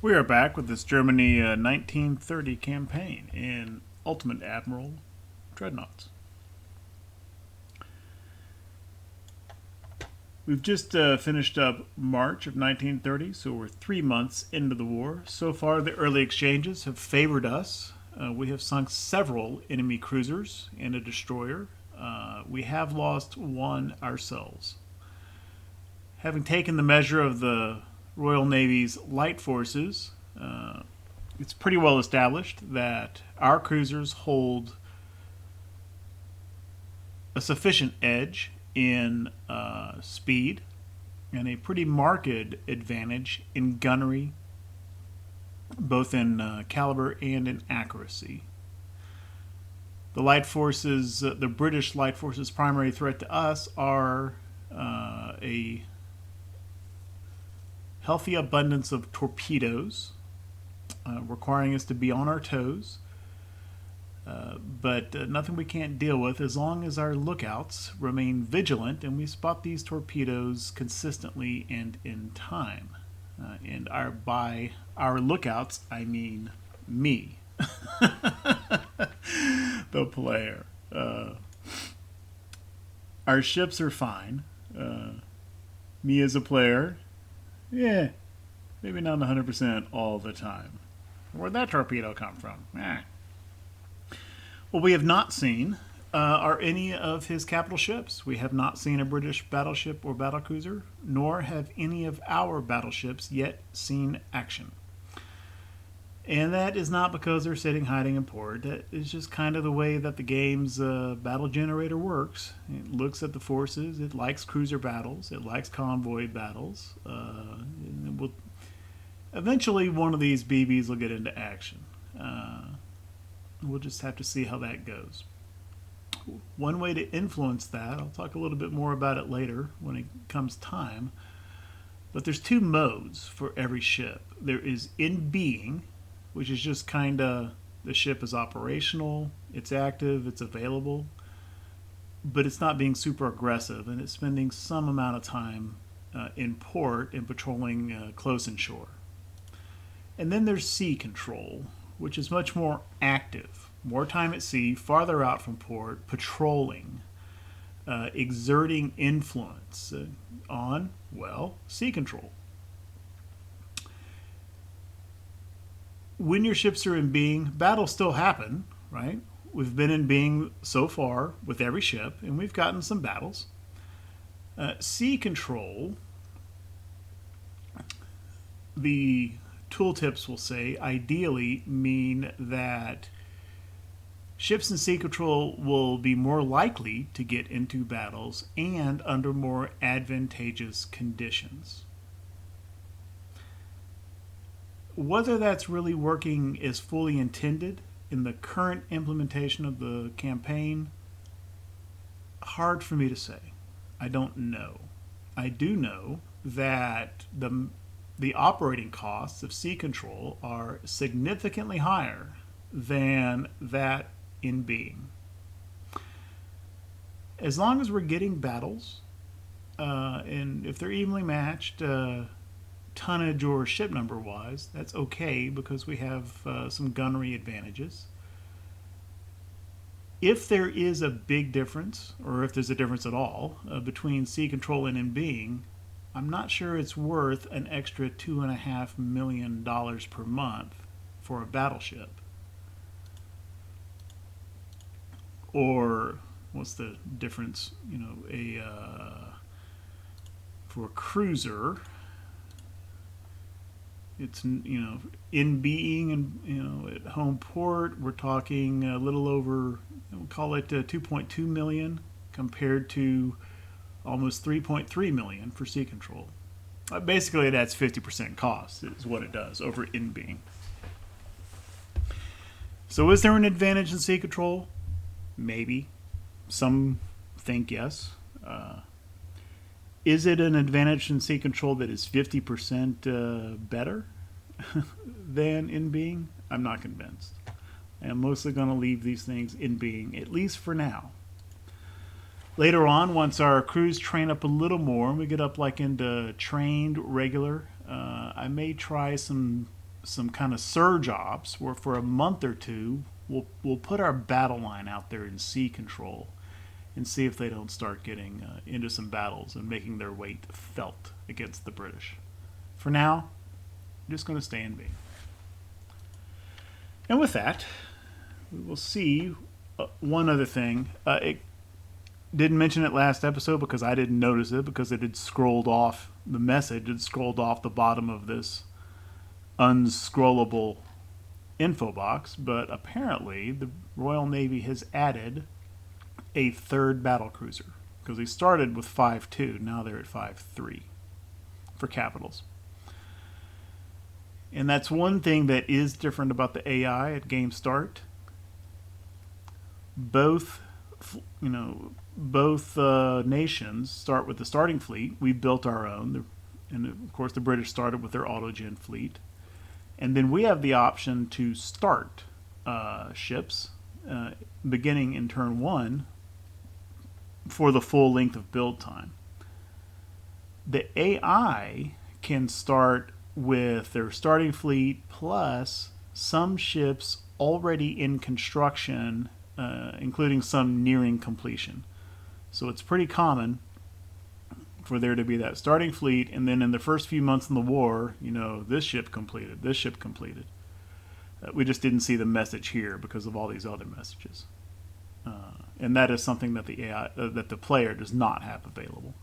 We are back with this Germany 1930 campaign in Ultimate Admiral Dreadnoughts. We've just finished up March of 1930, so we're 3 months into the war. So far, the early exchanges have favored us. We have sunk several enemy cruisers and a destroyer. We have lost one ourselves. Having taken the measure of the Royal Navy's light forces, it's pretty well established that our cruisers hold a sufficient edge in speed and a pretty marked advantage in gunnery, both in caliber and in accuracy. The light forces, the British light forces' primary threat to us are a healthy abundance of torpedoes, requiring us to be on our toes, but nothing we can't deal with as long as our lookouts remain vigilant and we spot these torpedoes consistently and in time. By our lookouts, I mean me, the player. Our ships are fine. Me as a player, yeah, maybe not 100% all the time. Where'd that torpedo come from? What we have not seen are any of his capital ships. We have not seen a British battleship or battlecruiser, nor have any of our battleships yet seen action. And that is not because they're sitting hiding in port. That is just kind of the way that the game's battle generator works. It looks at the forces. It likes cruiser battles. It likes convoy battles. Eventually, one of these BBs will get into action. We'll just have to see how that goes. One way to influence that, I'll talk a little bit more about it later when it comes time, but there's two modes for every ship. There is in being, which is just kind of the ship is operational, it's active, it's available, but it's not being super aggressive, and it's spending some amount of time in port and patrolling close inshore. And then there's sea control, which is much more active, more time at sea, farther out from port, patrolling, exerting influence on, well, sea control. When your ships are in being, battles still happen, right? We've been in being so far with every ship, and we've gotten some battles. Sea control, the tooltips will say, ideally mean that ships in sea control will be more likely to get into battles and under more advantageous conditions. Whether that's really working as fully intended in the current implementation of the campaign, hard for me to say. I don't know. I do know that the operating costs of sea control are significantly higher than that in being. As long as we're getting battles, and if they're evenly matched, tonnage or ship number wise, that's okay because we have some gunnery advantages. If there is a big difference, or if there's a difference at all, between sea control and in being, I'm not sure it's worth an extra $2.5 million per month for a battleship. Or what's the difference? For a cruiser, it's in being and at home port, we're talking a little over, we'll call it 2.2 million compared to almost 3.3 million for sea control. Basically, that's 50% cost is what it does over in being. So is there an advantage in sea control? Maybe. Some think yes. Is it an advantage in sea control that is 50% better than in being? I'm not convinced. I'm mostly going to leave these things in being, at least for now. Later on, once our crews train up a little more, and we get up like into trained regular, I may try some some kind of surge ops where for a month or two we'll put our battle line out there in sea control and see if they don't start getting into some battles and making their weight felt against the British. For now, I'm just going to stay in B. And with that, we will see one other thing. It didn't mention it last episode because I didn't notice it because it had scrolled off the message. It scrolled off the bottom of this unscrollable info box, but apparently the Royal Navy has added a third battlecruiser because they started with 5.2, now they're at 5.3 for capitals. And that's one thing that is different about the AI at game start. Both nations start with the starting fleet. We built our own, and of course the British started with their autogen fleet. And then we have the option to start ships beginning in turn 1 for the full length of build time. The AI can start with their starting fleet plus some ships already in construction, including some nearing completion. So it's pretty common for there to be that starting fleet, and then in the first few months in the war, this ship completed, this ship completed. We just didn't see the message here because of all these other messages. And that is something that the AI, that the player does not have available.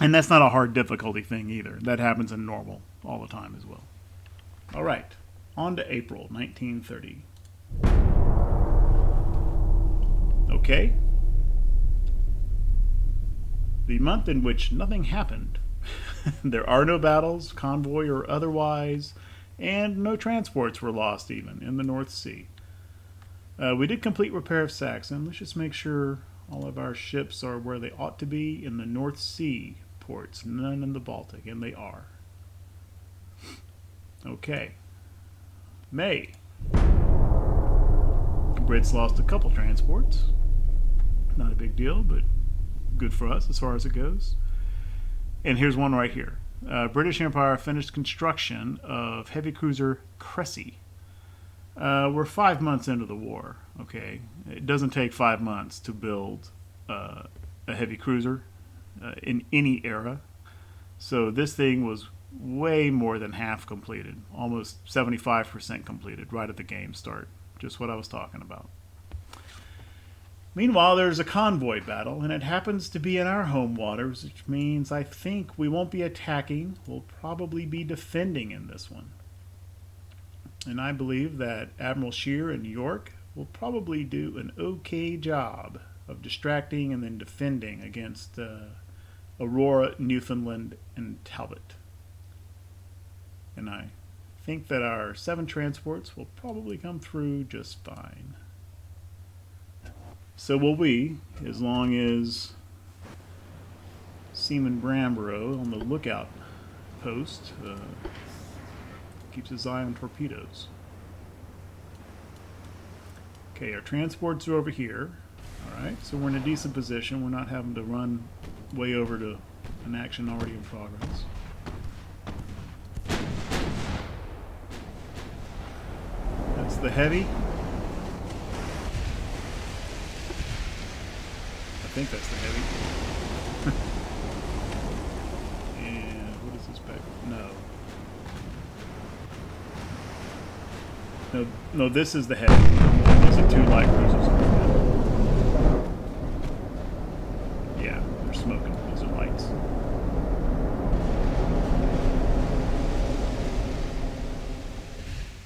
And that's not a hard difficulty thing either. That happens in normal all the time as well. All right, on to April 1930. Okay. The month in which nothing happened. There are no battles, convoy or otherwise, and no transports were lost even in the North Sea. We did complete repair of Saxon. Let's just make sure all of our ships are where they ought to be in the North Sea ports, none in the Baltic, and they are. Okay. May. The Brits lost a couple transports. Not a big deal, but good for us as far as it goes. And here's one right here. British Empire finished construction of heavy cruiser Cressy. We're 5 months into the war, okay? It doesn't take 5 months to build a heavy cruiser in any era. So this thing was way more than half completed, almost 75% completed right at the game start. Just what I was talking about. Meanwhile, there's a convoy battle, and it happens to be in our home waters, which means I think we won't be attacking. We'll probably be defending in this one. And I believe that Admiral Scheer and York will probably do an okay job of distracting and then defending against Aurora, Newfoundland, and Talbot. And I think that our 7 transports will probably come through just fine. So will we, as long as Seaman Bramborough on the lookout post keeps his eye on torpedoes. Okay, our transports are over here. Alright, so we're in a decent position. We're not having to run way over to an action already in progress. That's the heavy. I think that's the heavy. And what is this back? No, this is the heavy. Those are 2 light cruisers. Yeah, they're smoking. Those are lights.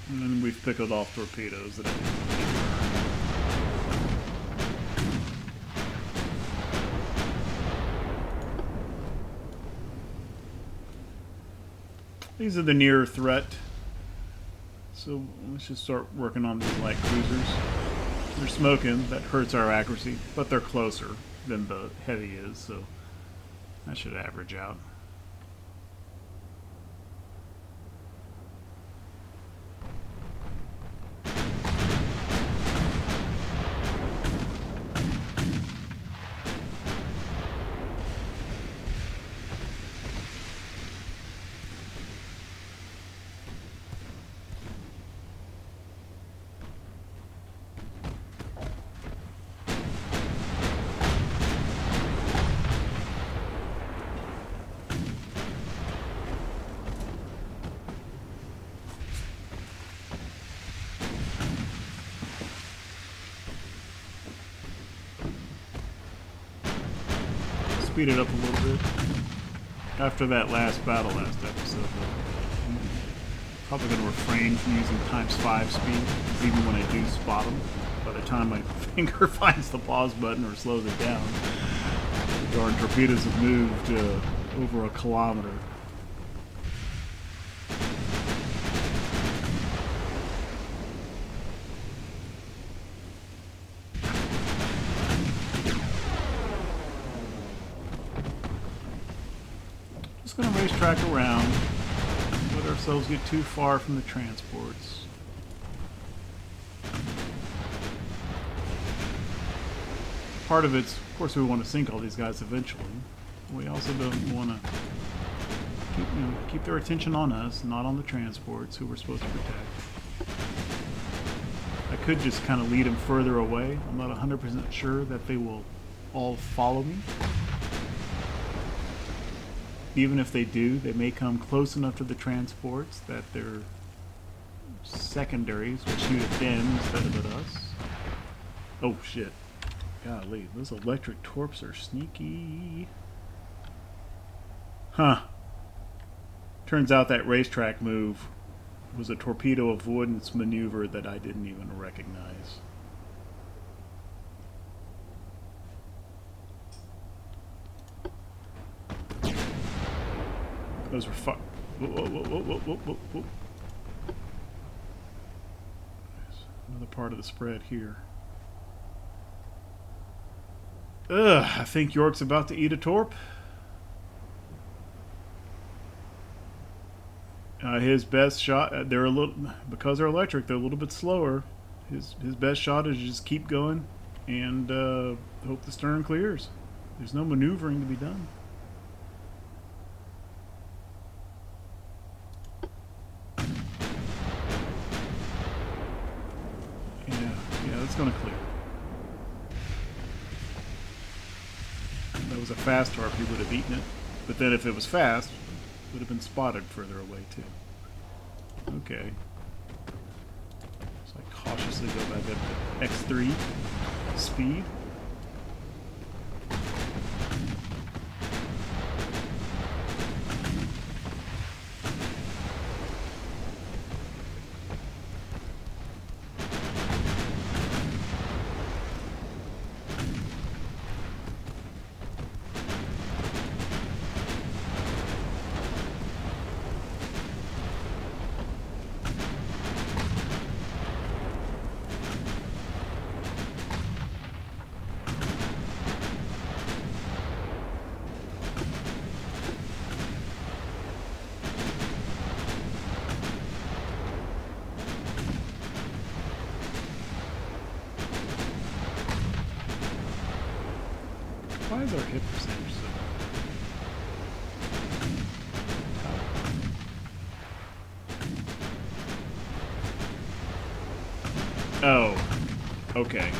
And then we've pickled off torpedoes that these are the near threat. So let's just start working on these light cruisers. They're smoking, that hurts our accuracy, but they're closer than the heavy is, so that should average out. speed it up a little bit. After that last battle last episode, I'm probably going to refrain from using ×5 speed, because even when I do spot them, by the time my finger finds the pause button or slows it down, the darn torpedoes have moved over a kilometer. Just going to racetrack around, let ourselves get too far from the transports. Part of it's, of course, we want to sink all these guys eventually. We also don't want to keep their attention on us, not on the transports who we're supposed to protect. I could just kind of lead them further away. I'm not 100% sure that they will all follow me. Even if they do, they may come close enough to the transports that their secondaries will shoot at them instead of at us. Oh shit. Golly, those electric torps are sneaky. Huh. Turns out that racetrack move was a torpedo avoidance maneuver that I didn't even recognize. Those were fun. Whoa, whoa, whoa, whoa, whoa, whoa, whoa. There's another part of the spread here. Ugh, I think York's about to eat a torp. His best shot, they're a little, because they're electric, they're a little bit slower. His best shot is just keep going and hope the stern clears. There's no maneuvering to be done. Yeah, that's going to clear. If that was a fast torp, he would have eaten it. But then if it was fast, it would have been spotted further away too. Okay. So I cautiously go back up to X3 speed. Why is our hit percentage so... Oh, okay.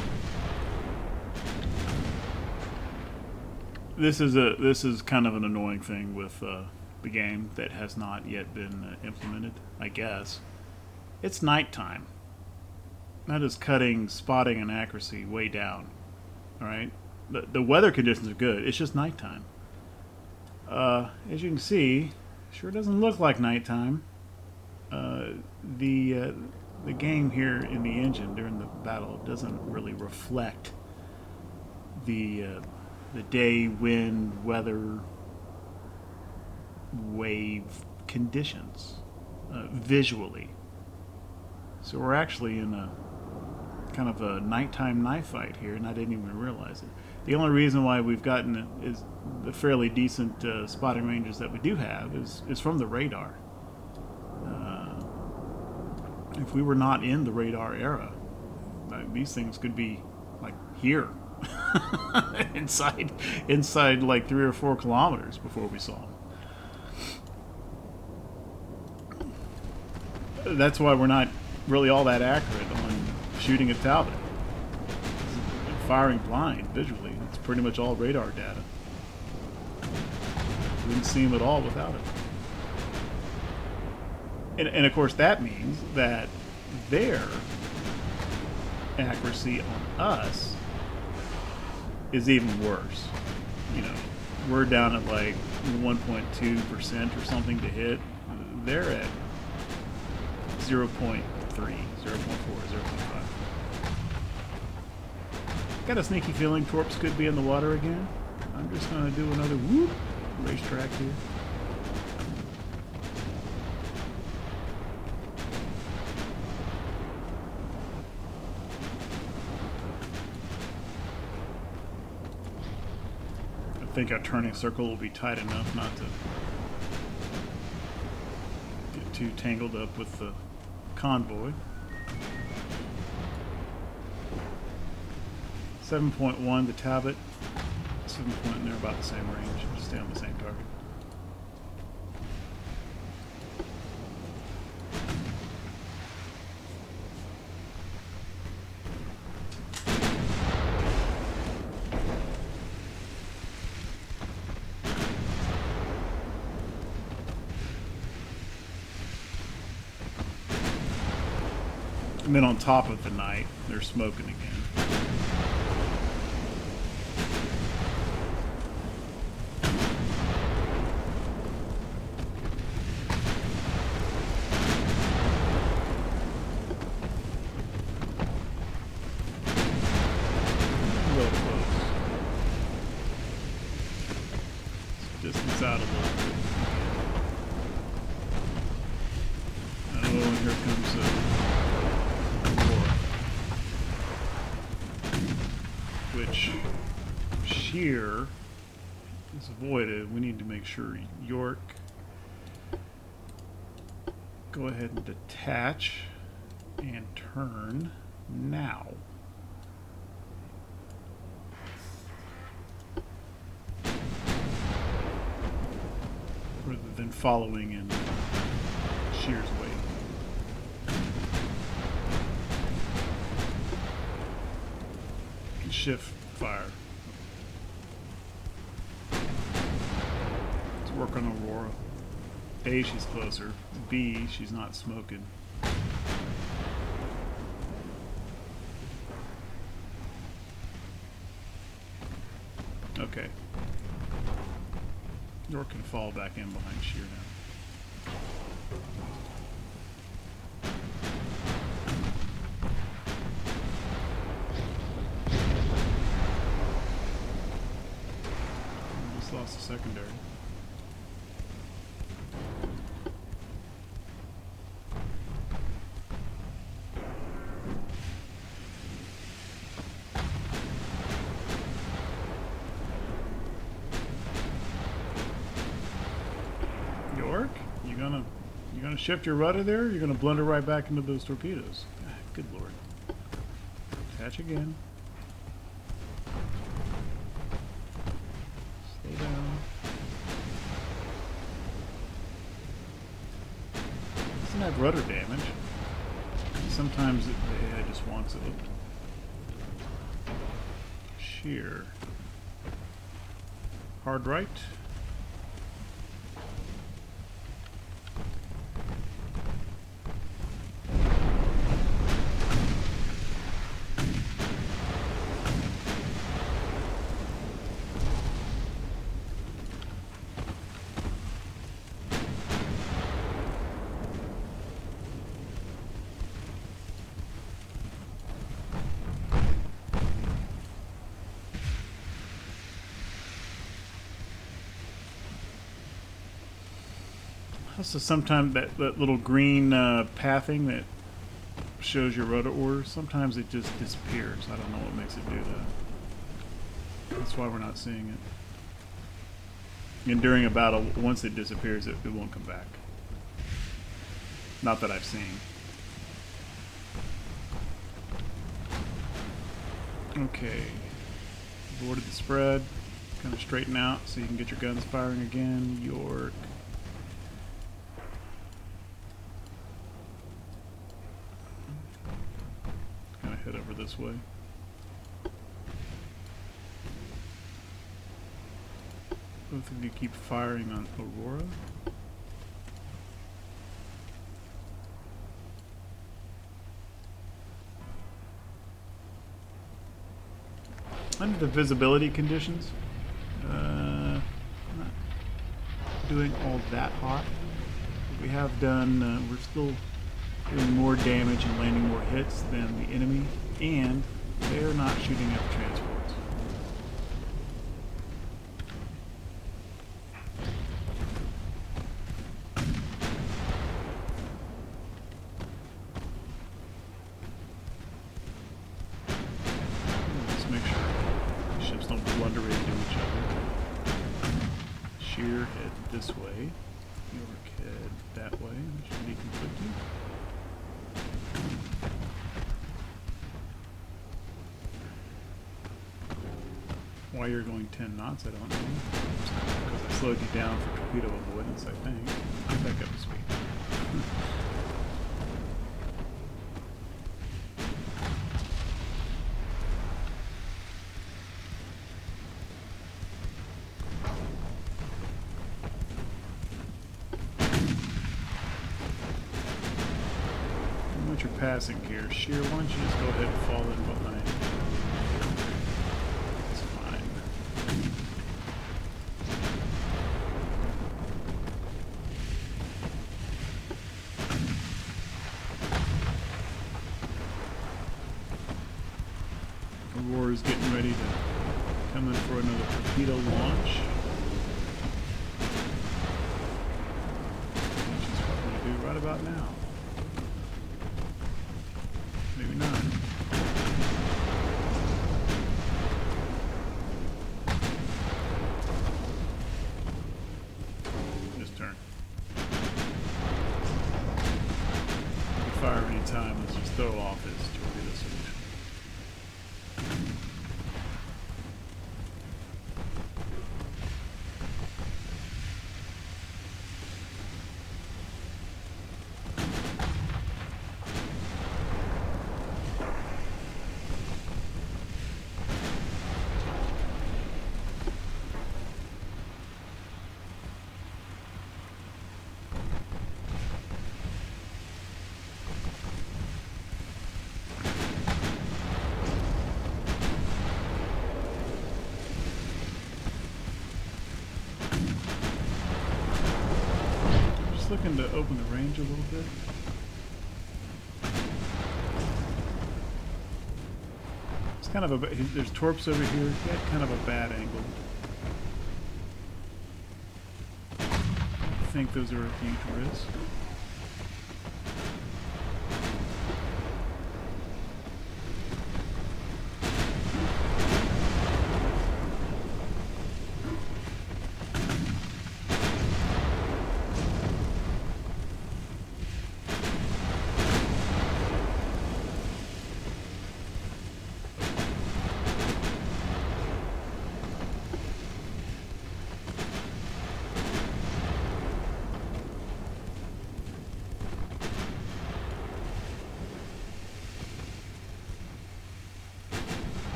This is kind of an annoying thing with the game that has not yet been implemented, I guess. It's nighttime. That is cutting spotting and accuracy way down. All right. The weather conditions are good. It's just nighttime. As you can see, sure doesn't look like nighttime. The game here in the engine during the battle doesn't really reflect the day, wind, weather, wave conditions visually. So we're actually in a kind of a nighttime knife fight here, and I didn't even realize it. The only reason why we've gotten is the fairly decent spotting ranges that we do have is from the radar. If we were not in the radar era, these things could be like here, inside like 3 or 4 kilometers before we saw them. That's why we're not really all that accurate on shooting at Talbot. Firing blind visually, it's pretty much all radar data. Wouldn't see him at all without it. And of course that means that their accuracy on us is even worse. You know, We're down at like 1.2% or something to hit. They're at 0.3, 0.4, 0.5. Got a sneaky feeling Torps could be in the water again. I'm just going to do another whoop racetrack here. I think our turning circle will be tight enough not to get too tangled up with the convoy. 7.1, the Talbot. 7 point, and they're about the same range. Just stay on the same target. And then on top of the night, they're smoking again. Distance out a little bit. Oh, and here comes Aurora. Which sheer is avoided. We need to make sure York go ahead and detach and turn now. Rather than following in Shear's wake. Shift fire. Let's work on Aurora. A, she's closer. B, she's not smoking. Okay. York can fall back in behind Shear now. Just lost a secondary. York, you gonna shift your rudder there? You're gonna blunder right back into those torpedoes. Ah, good lord. Attach again. Slow down. Doesn't have rudder damage. Sometimes the AI just wants it. Shear. Hard right. Also, sometimes that little green pathing that shows your rudder orders, sometimes it just disappears. I don't know what makes it do that. That's why we're not seeing it. And during a battle, once it disappears, it won't come back. Not that I've seen. Okay. Boarded the spread. Kind of straighten out so you can get your guns firing again. York. Head over this way. Both of you keep firing on Aurora. Under the visibility conditions, doing all that hot. We have done, we're still doing more damage and landing more hits than the enemy, and they're not shooting at the transports. Let's make sure the ships don't blunder into each other. Sheer head this way. York head that way. It should be conflicting. Why you're going 10 knots, I don't know. Because I slowed you down for torpedo avoidance, I think. Get back up to speed. Once you're passing here, Sheer, why don't you just go ahead and fall in behind? Aurora's getting ready to come in for another torpedo launch. Which is what we're going to do right about now. Maybe not. Just turn. You can fire any time. Let's just throw off his torpedo solution. Looking to open the range a little bit. It's kind of a, there's torps over here. He had kind of a bad angle. I think those are a huge risk.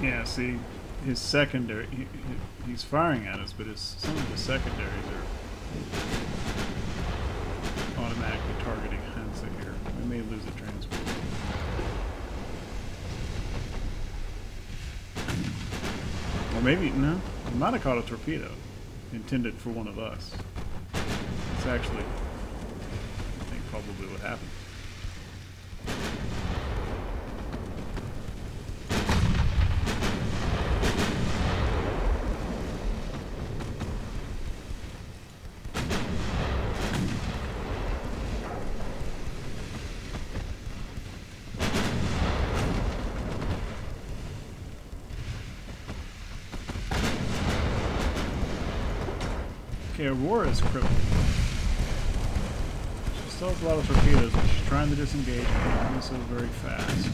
Yeah, see, his secondary, he's firing at us, but some of the secondaries are automatically targeting Hansa here. We may lose a transport. Or maybe, no, he might have caught a torpedo intended for one of us. It's actually, I think, probably what happened. Okay, Aurora is crippled. She still has a lot of torpedoes, but she's trying to disengage and doing so very fast.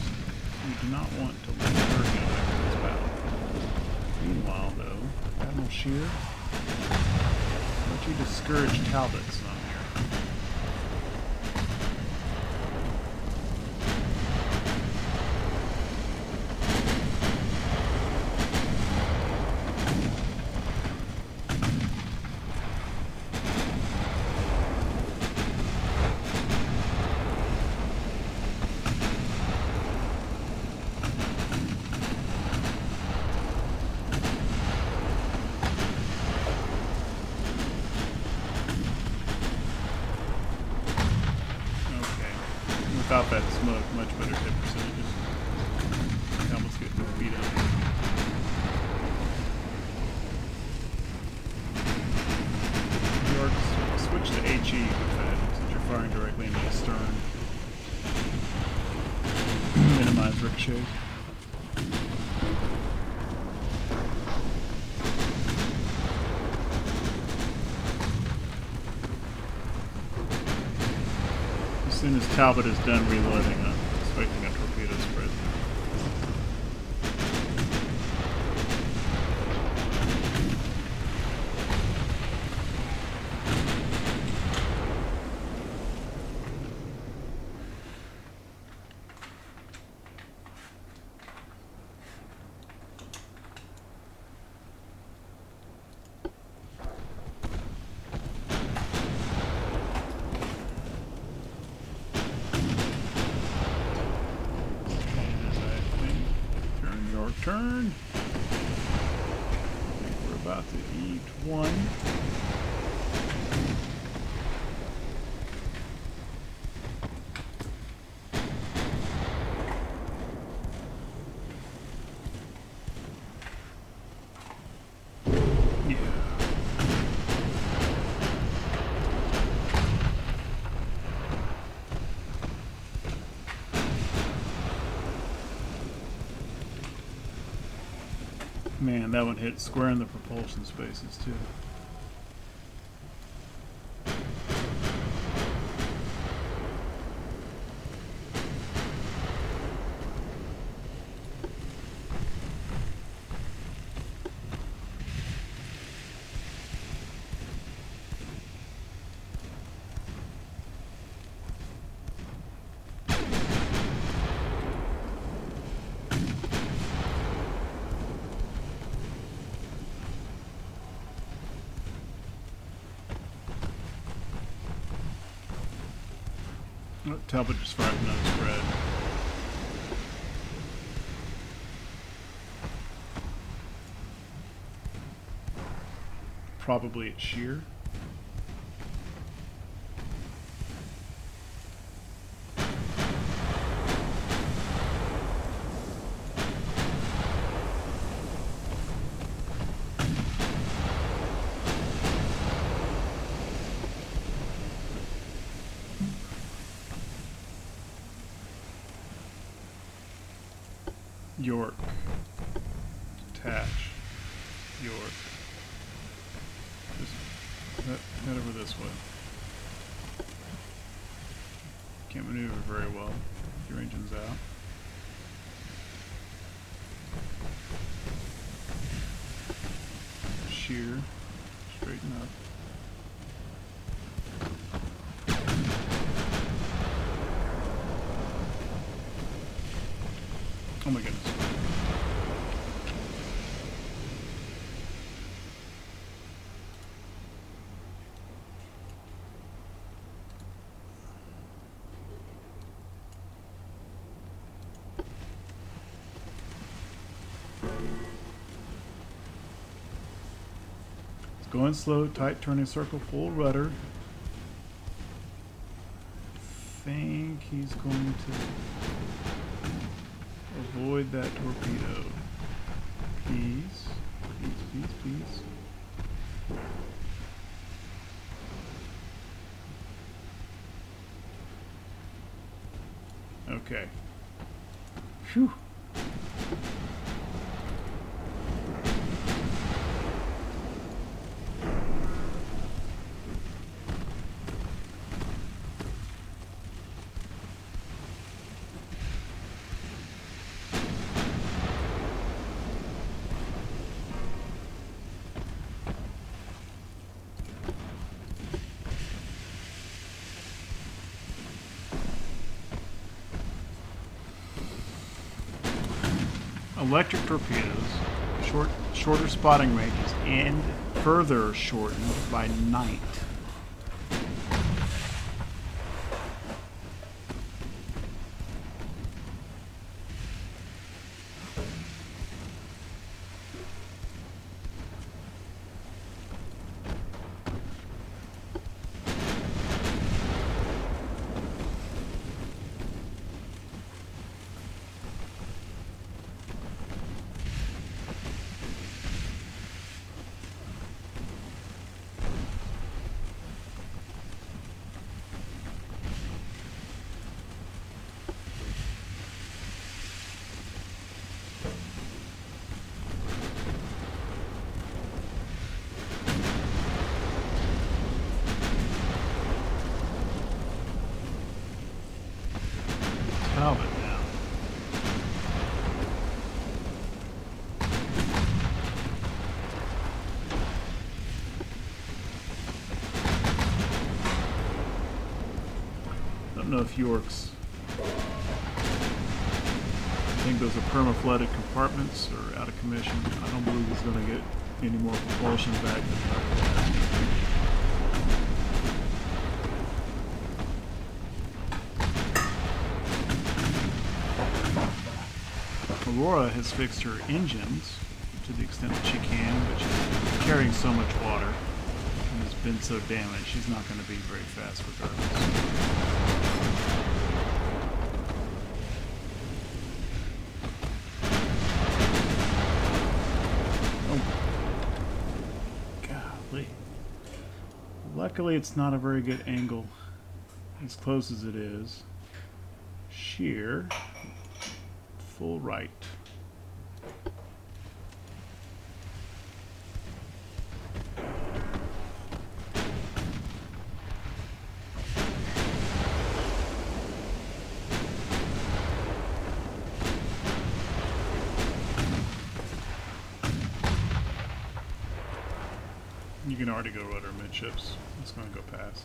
We do not want to let her get away from this battle. Meanwhile, though, Admiral Shear, why don't you discourage Talbot some here? off that smoke, much better hit percentages. Almost get torpedoed. Switch to HE with that, since you're firing directly into the stern. Minimize ricochets. As soon as Talbot is done reloading, I'm expecting a torpedo spread. Turn. I think we're about to eat one. Man, that one hit square in the propulsion spaces, too. Oh, Talbot just fired another spread. Probably at sheer. York. Attach. York. Just head over this way. Can't maneuver very well. Your engine's out. Shear. Straighten up. Oh my goodness. It's going slow, tight turning circle, full rudder. I think he's going to avoid that torpedo. Peace. Peace, peace, peace. Okay. Phew. Electric torpedoes, shorter spotting ranges, and further shortened by night. don't know if York's, I think those are perma-flooded compartments or out of commission. I don't believe he's going to get any more propulsion back than the other one. Aurora has fixed her engines to the extent that she can, but she's carrying so much water and has been so damaged, she's not going to be very fast regardless. Luckily, it's not a very good angle, as close as it is. Sheer, full right. You can already go rudder midships. It's going to go past.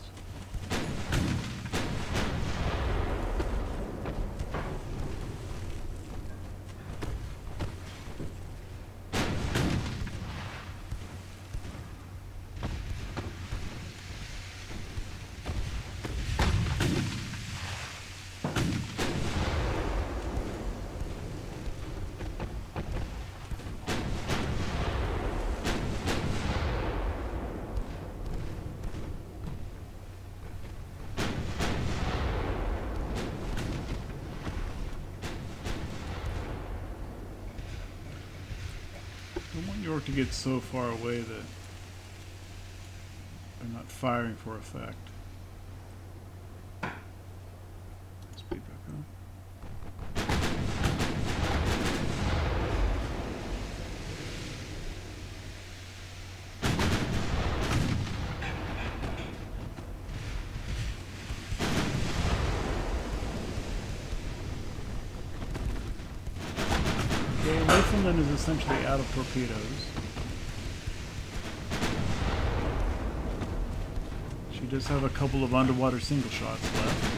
I want York to get so far away that they're not firing for effect. Speed back up. Okay, Newfoundland is essentially out of torpedoes. She does have a couple of underwater single shots left.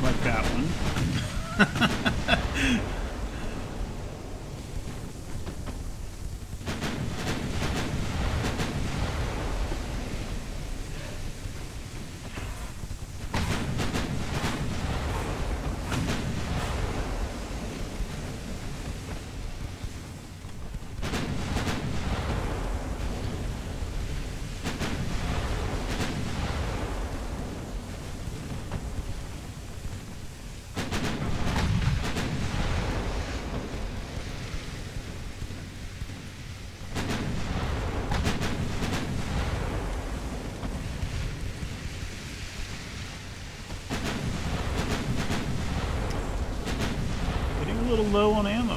Like that one. Getting a little low on ammo.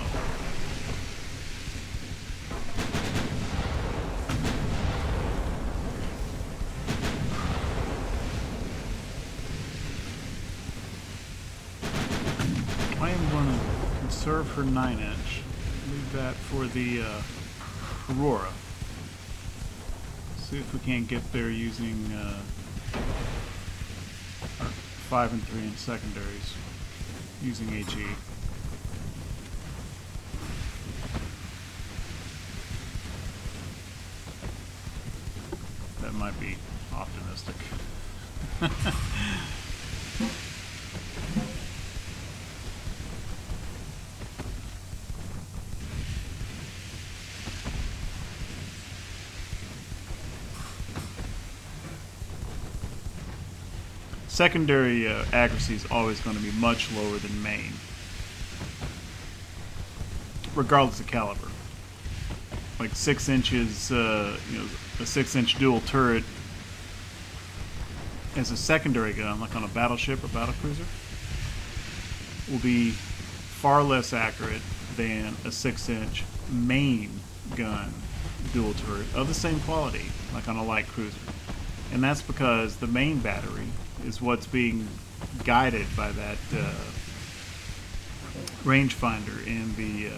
I am going to conserve her 9-inch. Leave that for the Aurora. See if we can't get there using our 5 and 3-inch secondaries using HE. That might be optimistic. Secondary accuracy is always going to be much lower than main, regardless of caliber. Like 6 inches, you know, a 6-inch dual turret as a secondary gun, like on a battleship or battlecruiser, will be far less accurate than a 6-inch main gun dual turret of the same quality. like on a light cruiser. And that's because the main battery is what's being guided by that rangefinder in the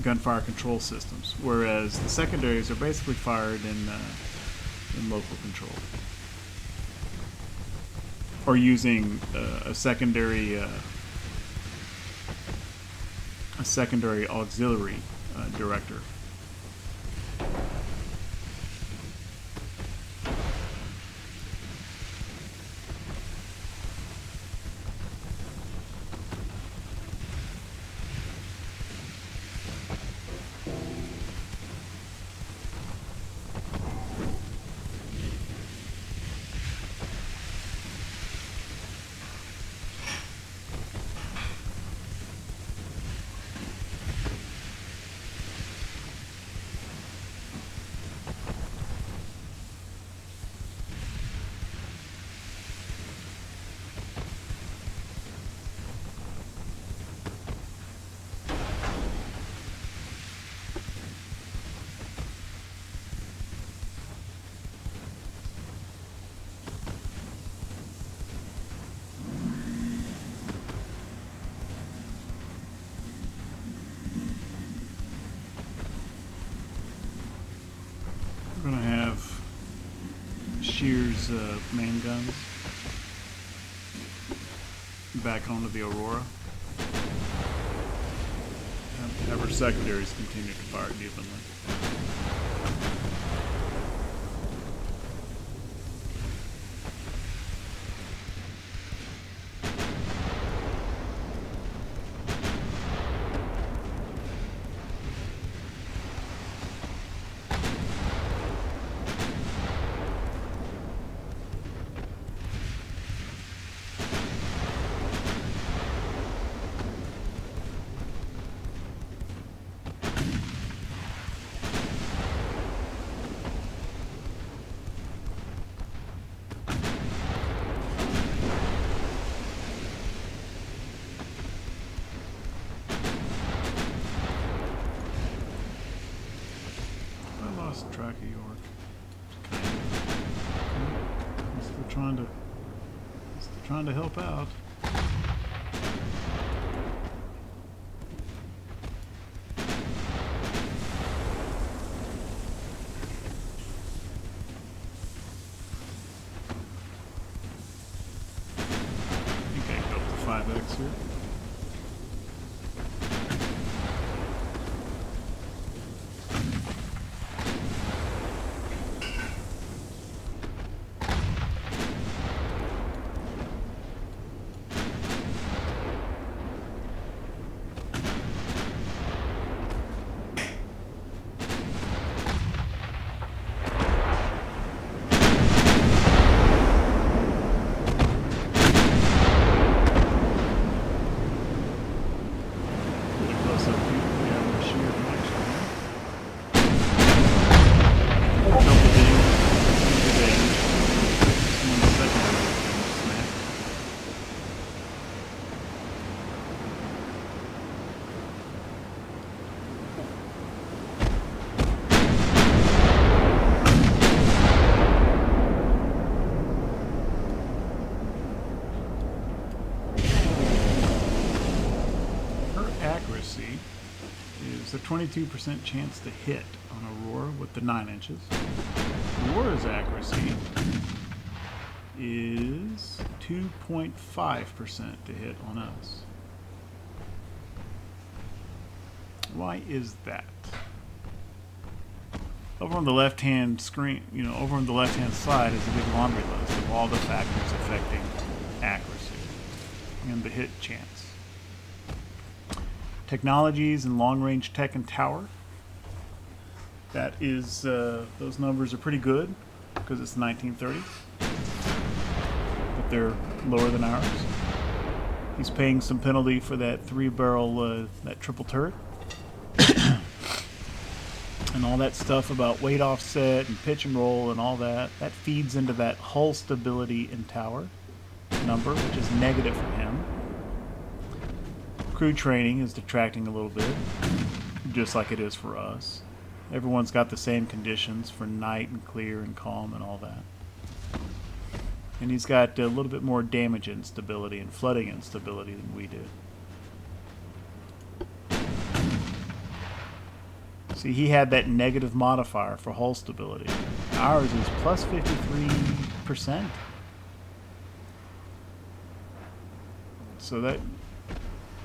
gunfire control systems, whereas the secondaries are basically fired in local control, or using a secondary auxiliary director. We're going to have Shear's main guns back onto the Aurora. And have our secondaries continue to fire evenly. Track of York. Still trying to help out. You can't go up to 5x here. Is a 22% chance to hit on Aurora with the 9 inches. Aurora's accuracy is 2.5% to hit on us. Why is that? Over on the left-hand screen, over on the left-hand side is a big laundry list of all the factors affecting accuracy and the hit chance. Technologies and long-range tech and tower. That is, those numbers are pretty good because it's the 1930s, but they're lower than ours. He's paying some penalty for that 3-barrel, that triple turret. And all that stuff about weight offset and pitch and roll and all that, that feeds into that hull stability in tower number, which is negative for him. Crew training is detracting a little bit, just like it is for us. Everyone's got the same conditions for night and clear and calm and all that. And he's got a little bit more damage instability and flooding instability than we do. See, he had that negative modifier for hull stability. Ours is plus 53%. So that,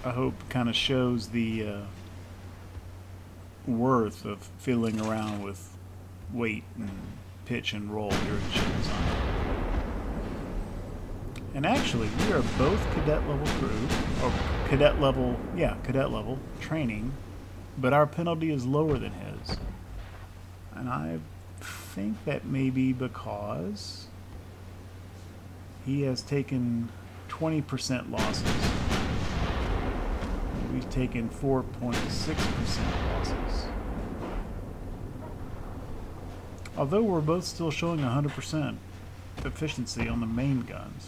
I hope, kind of shows the worth of fiddling around with weight and pitch and roll during ship design. And actually, we are both cadet level crew, or cadet level training, but our penalty is lower than his. And I think that may be because he has taken 20% losses. We've taken 4.6% losses. Although we're both still showing 100% efficiency on the main guns.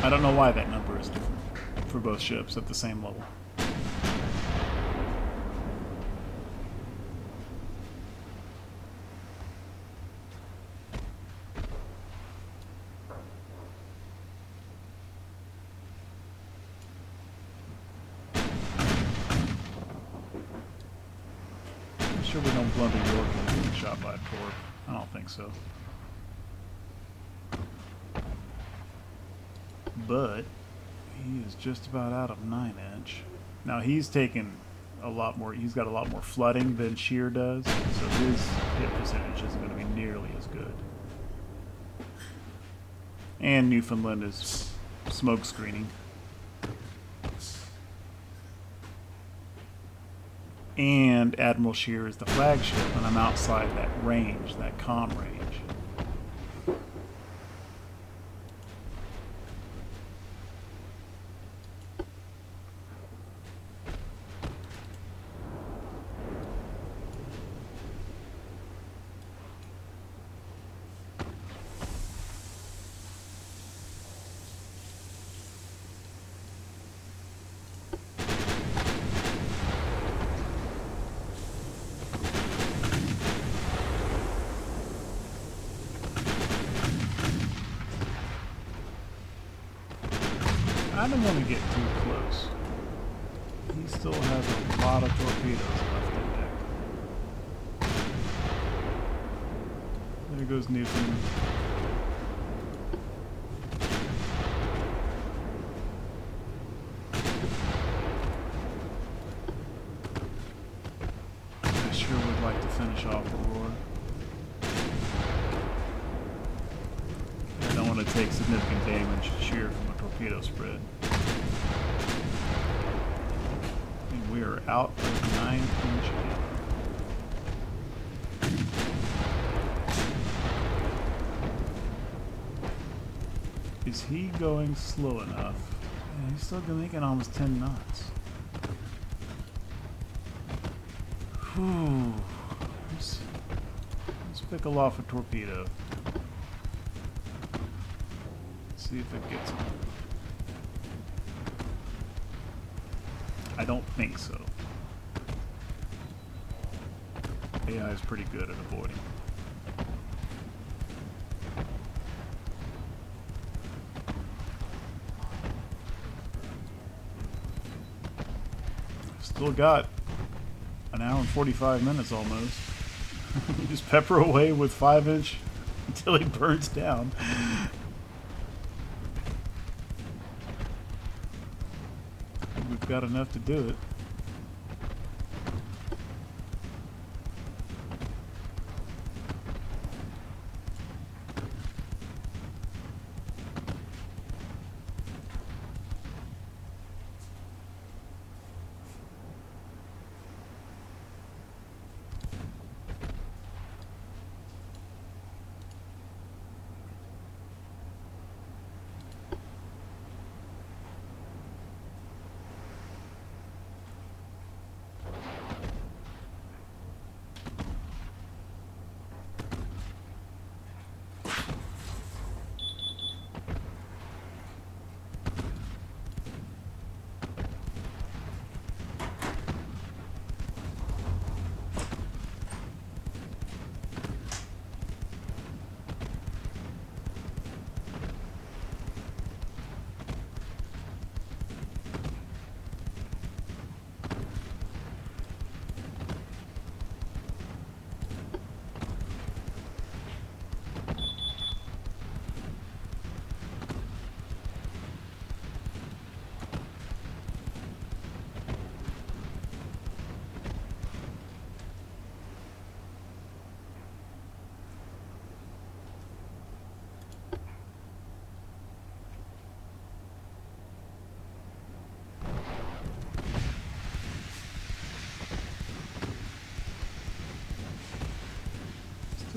I don't know why that number is different for both ships at the same level. I'm sure we don't blunder York into getting shot by a torp. I don't think so. But he is just about out of 9-inch. Now he's taken a lot more, he's got a lot more flooding than Shear does, so his hit percentage isn't going to be nearly as good. And Newfoundland is smoke screening. And Admiral Shear is the flagship, and I'm outside that range, that comm range. I don't want to get too close. He still has a lot of torpedoes left in deck. There goes Newton. I sure would like to finish off Aurora. I don't want to take significant damage sheer from a torpedo spread. And we are out of 9-inch ammo. Is he going slow enough? Yeah, he's still making almost 10 knots. Whew. Let's pickle off a torpedo. See if it gets him. I don't think so. AI is pretty good at avoiding. Still got an hour and 45 minutes almost. Just pepper away with 5-inch until he burns down. We've got enough to do it.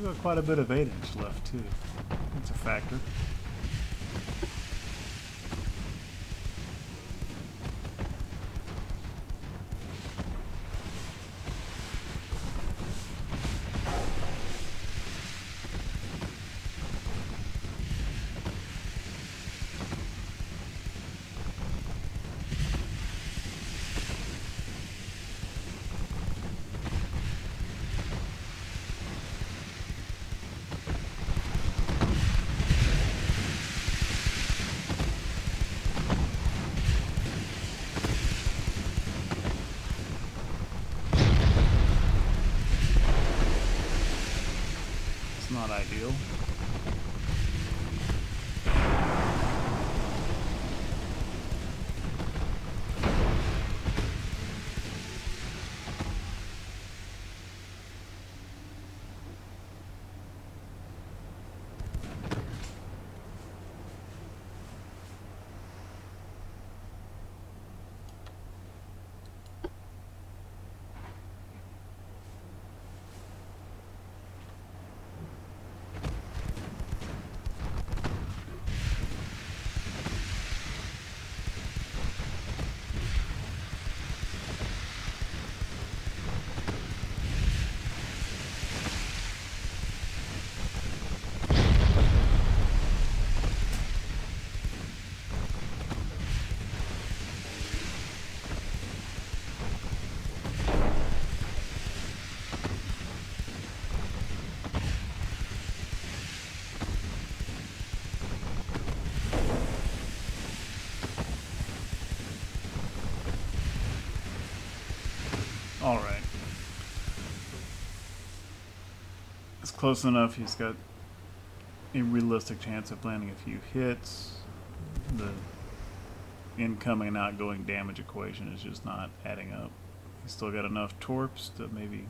Still got quite a bit of 8-inch left too. That's a factor. Not ideal. All right. It's close enough. He's got a realistic chance of landing a few hits. The incoming and outgoing damage equation is just not adding up. He's still got enough torps to maybe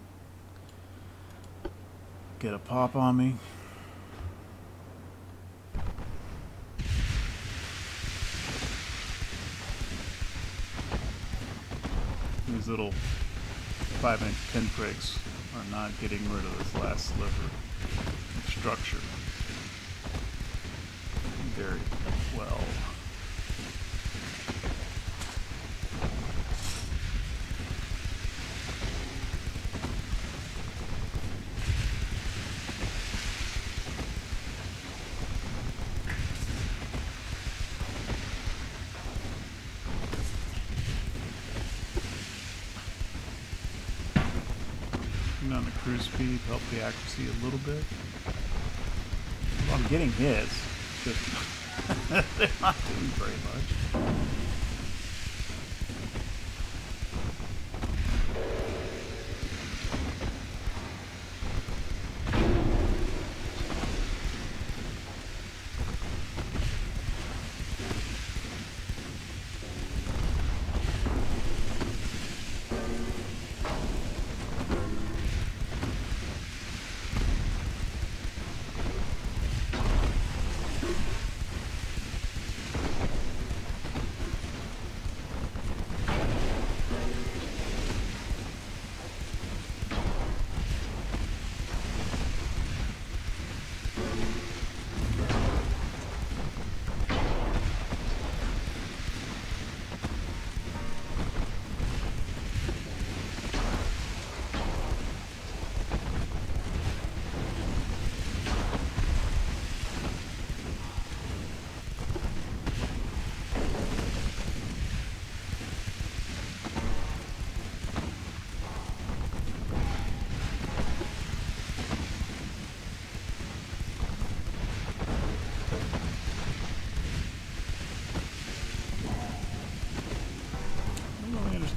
get a pop on me. These little 5-inch pinpricks are not getting rid of this last sliver of structure very well. On the cruise speed, help the accuracy a little bit. Well, I'm getting hits, just they're not doing very much.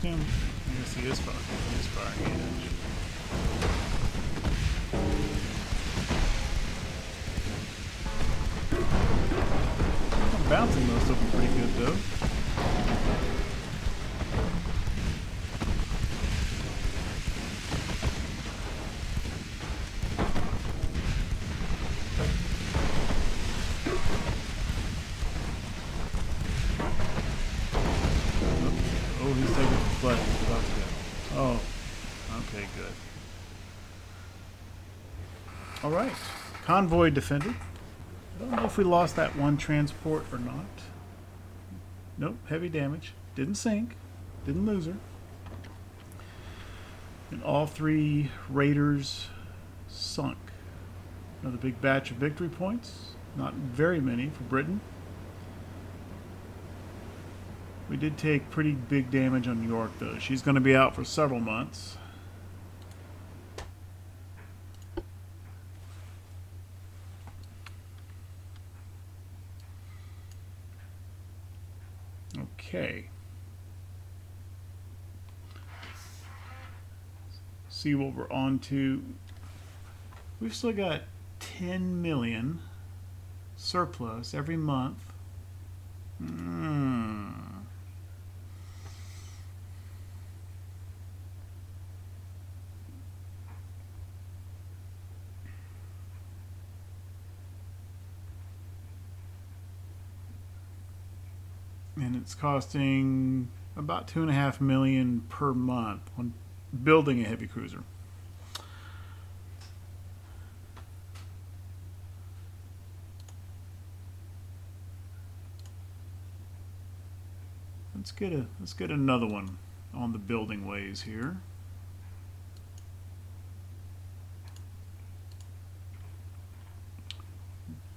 I guess he is firing. He is firing 8-inch. I'm bouncing most of them pretty good though. Oh, he's taking the flood. He's about to go. Oh, okay, good. Alright. Convoy defended. I don't know if we lost that one transport or not. Nope, heavy damage. Didn't sink. Didn't lose her. And all 3 raiders sunk. Another big batch of victory points. Not very many for Britain. We did take pretty big damage on York, though. She's going to be out for several months. Okay. See what we're on to. We've still got 10 million surplus every month. And it's costing about 2.5 million per month on building a heavy cruiser. Let's get another one on the building ways here.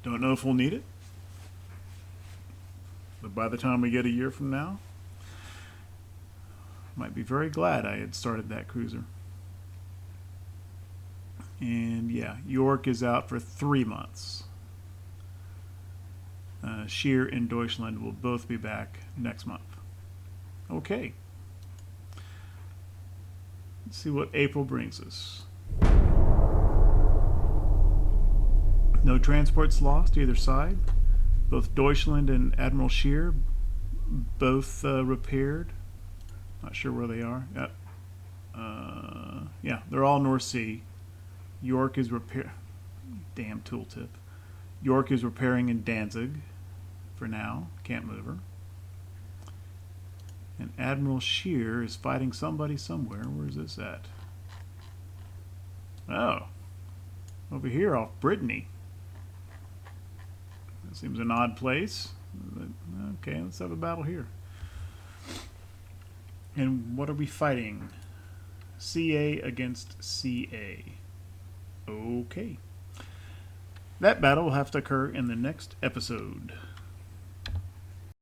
Don't know if we'll need it, but by the time we get a year from now, might be very glad I had started that cruiser. And yeah, York is out for 3 months. Scheer and Deutschland will both be back next month. Okay. Let's see what April brings us. No transports lost either side. Both Deutschland and Admiral Scheer both repaired. Not sure where they are. Yeah, they're all North Sea. York is damn tooltip. York is repairing in Danzig for now. Can't move her. And Admiral Scheer is fighting somebody somewhere. Where's this at? Oh. Over here off Brittany. That seems an odd place. But, okay, let's have a battle here. And what are we fighting? CA against CA. Okay. That battle will have to occur in the next episode.